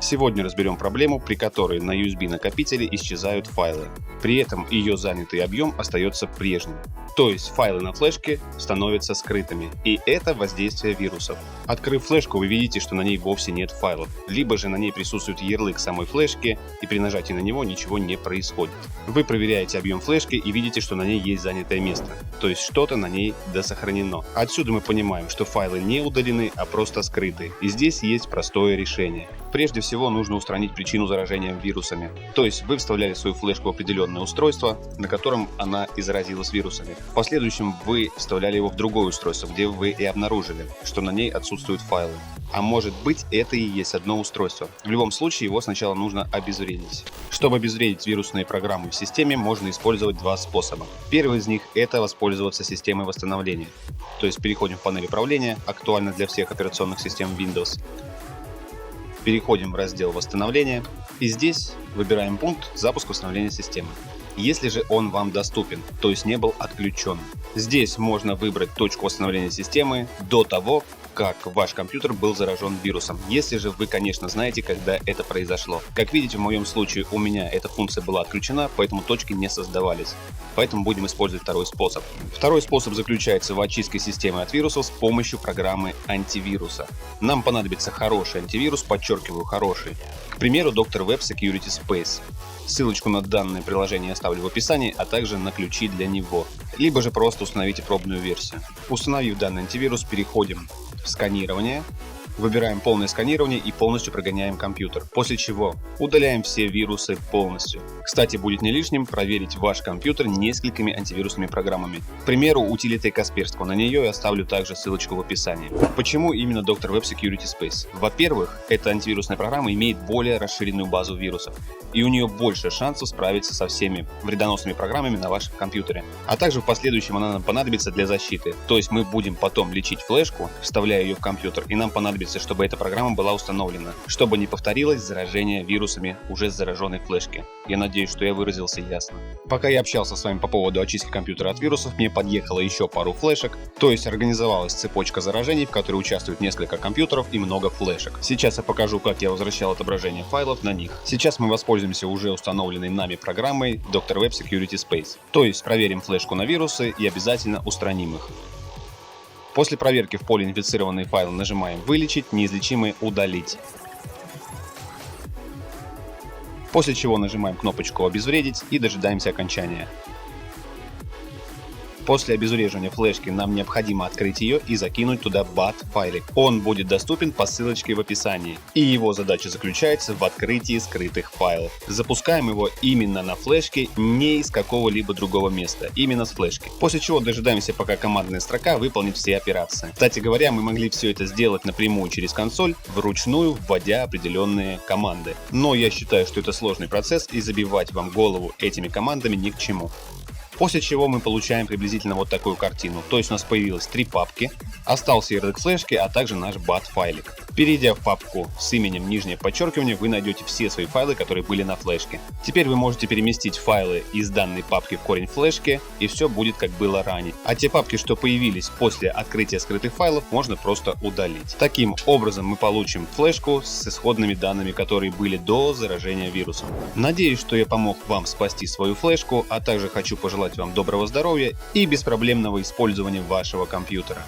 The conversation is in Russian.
Сегодня разберем проблему, при которой на USB накопителе исчезают файлы. При этом ее занятый объем остается прежним. То есть файлы на флешке становятся скрытыми. И это воздействие вирусов. Открыв флешку, вы видите, что на ней вовсе нет файлов. Либо же на ней присутствует ярлык самой флешки, и при нажатии на него ничего не происходит. Вы проверяете объем флешки и видите, что на ней есть занятое место. То есть что-то на ней досохранено. Отсюда мы понимаем, что файлы не удалены, а просто скрыты. И здесь есть простое решение. Прежде всего нужно устранить причину заражения вирусами. То есть вы вставляли свою флешку в определенное устройство, на котором она и заразилась вирусами. В последующем вы вставляли его в другое устройство, где вы и обнаружили, что на ней отсутствуют файлы. А может быть, это и есть одно устройство. В любом случае его сначала нужно обезвредить. Чтобы обезвредить вирусные программы в системе, можно использовать два способа. Первый из них – это воспользоваться системой восстановления. То есть переходим в панель управления, актуально для всех операционных систем Windows. Переходим в раздел восстановления и здесь выбираем пункт «Запуск восстановления системы». Если же он вам доступен, то есть не был отключен. Здесь можно выбрать точку восстановления системы до того, как ваш компьютер был заражен вирусом. Если же вы, конечно, знаете, когда это произошло. Как видите, в моем случае у меня эта функция была отключена, поэтому точки не создавались. Поэтому будем использовать второй способ. Второй способ заключается в очистке системы от вирусов с помощью программы антивируса. Нам понадобится хороший антивирус, подчеркиваю, хороший. К примеру, Dr. Web Security Space. Ссылочку на данное приложение я оставлю в описании, а также на ключи для него. Либо же просто установите пробную версию. Установив данный антивирус, переходим в сканирование, выбираем полное сканирование и полностью прогоняем компьютер. После чего удаляем все вирусы полностью. Кстати, будет не лишним проверить ваш компьютер несколькими антивирусными программами. К примеру, утилитой Касперского. На нее я оставлю также ссылочку в описании. Почему именно Dr. Web Security Space? Во-первых, эта антивирусная программа имеет более расширенную базу вирусов. И у нее больше шансов справиться со всеми вредоносными программами на вашем компьютере. А также в последующем она нам понадобится для защиты. То есть мы будем потом лечить флешку, вставляя ее в компьютер, и нам понадобится, чтобы эта программа была установлена, чтобы не повторилось заражение вирусами уже с зараженной флешки. Я надеюсь, что я выразился ясно. Пока я общался с вами по поводу очистки компьютера от вирусов, мне подъехало еще пару флешек, то есть организовалась цепочка заражений, в которой участвуют несколько компьютеров и много флешек. Сейчас я покажу, как я возвращал отображение файлов на них. Сейчас мы воспользуемся уже установленной нами программой Dr. Web Security Space. То есть проверим флешку на вирусы и обязательно устраним их. После проверки в поле инфицированные файлы нажимаем «Вылечить», неизлечимые «Удалить». После чего нажимаем кнопочку «Обезвредить» и дожидаемся окончания. После обезвреживания флешки нам необходимо открыть ее и закинуть туда BAT-файлик. Он будет доступен по ссылочке в описании. И его задача заключается в открытии скрытых файлов. Запускаем его именно на флешке, не из какого-либо другого места, именно с флешки. После чего дожидаемся, пока командная строка выполнит все операции. Кстати говоря, мы могли все это сделать напрямую через консоль, вручную вводя определенные команды. Но я считаю, что это сложный процесс и забивать вам голову этими командами ни к чему. После чего мы получаем приблизительно вот такую картину. То есть у нас появилось 3 папки, остался ярлык флешки, а также наш BAT-файлик. Перейдя в папку с именем нижнее подчеркивание, вы найдете все свои файлы, которые были на флешке. Теперь вы можете переместить файлы из данной папки в корень флешки, и все будет как было ранее. А те папки, что появились после открытия скрытых файлов, можно просто удалить. Таким образом мы получим флешку с исходными данными, которые были до заражения вирусом. Надеюсь, что я помог вам спасти свою флешку, а также хочу пожелать вам доброго здоровья и беспроблемного использования вашего компьютера.